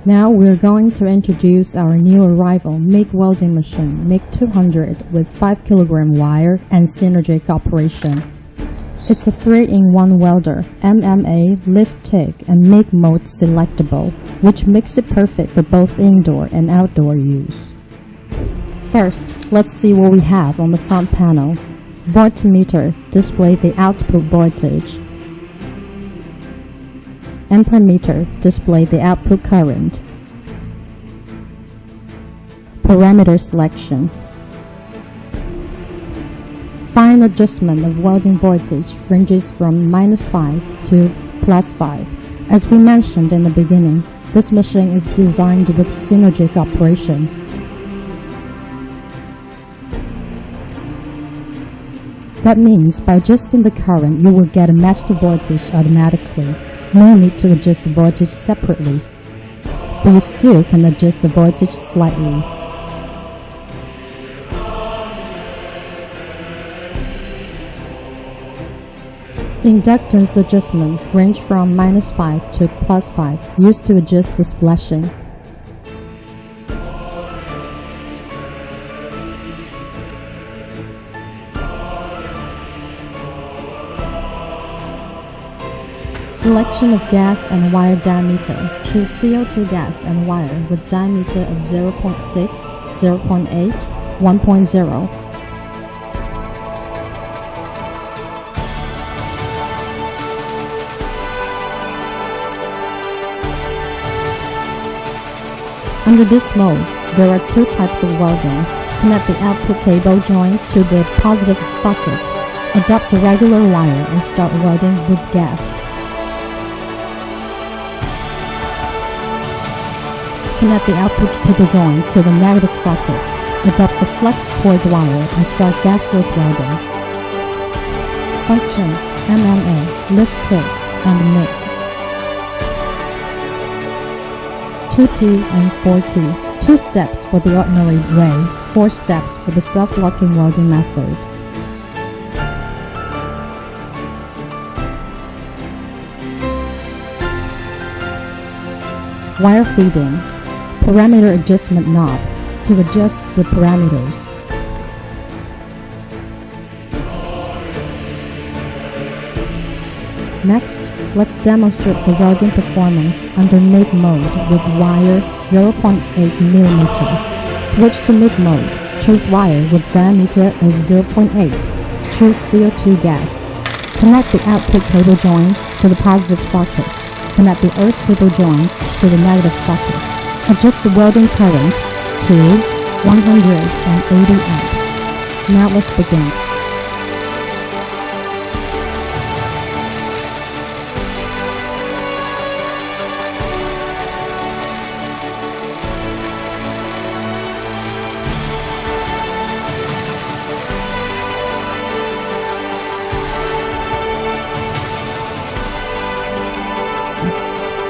Now we're going to introduce our new arrival MIG welding machine, MIG 200 with 5 kg wire and Synergic operation. It's a 3-in-1 welder, MMA, lift TIG, and MIG mode selectable, which makes it perfect for both indoor and outdoor use. First, let's see what we have on the front panel. Voltmeter display the output voltage. Ampermeter display the output current. Parameter selection. Fine adjustment of welding voltage ranges from -5 to +5. As we mentioned in the beginning, this machine is designed with Synergic operation. That means by adjusting the current, you will get a matched voltage automatically. No need to adjust the voltage separately, but you still can adjust the voltage slightly. Inductance adjustment range from -5 to +5, used to adjust the splashing. Selection of gas and wire diameter. Choose CO2 gas and wire with diameter of 0.6, 0.8, 1.0. Under this mode, there are two types of welding. Connect the output cable joint to the positive socket. Adopt a regular wire and start welding with gas. Connect the output cable joint to the negative socket. Adopt the flux-cored wire and start gasless welding. Function: MMA, lift TIG, and MIG. 2T and 4T. 2 steps for the ordinary way, 4 steps for the self-locking welding method. Wire feeding. Parameter adjustment knob to adjust the parameters. Next, let's demonstrate the welding performance under MIG mode with wire 0.8 mm. Switch to MIG mode. Choose wire with diameter of 0.8. Choose CO2 gas. Connect the output cable joint to the positive socket. Connect the earth cable joint to the negative socket. Adjust the welding current to 180 amp. Now let's begin.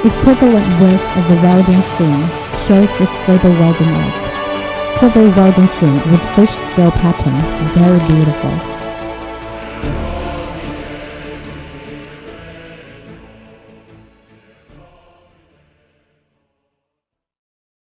Equivalent width of the welding seam shows the stable welding arc. Silver welding seam with fish scale pattern, very beautiful.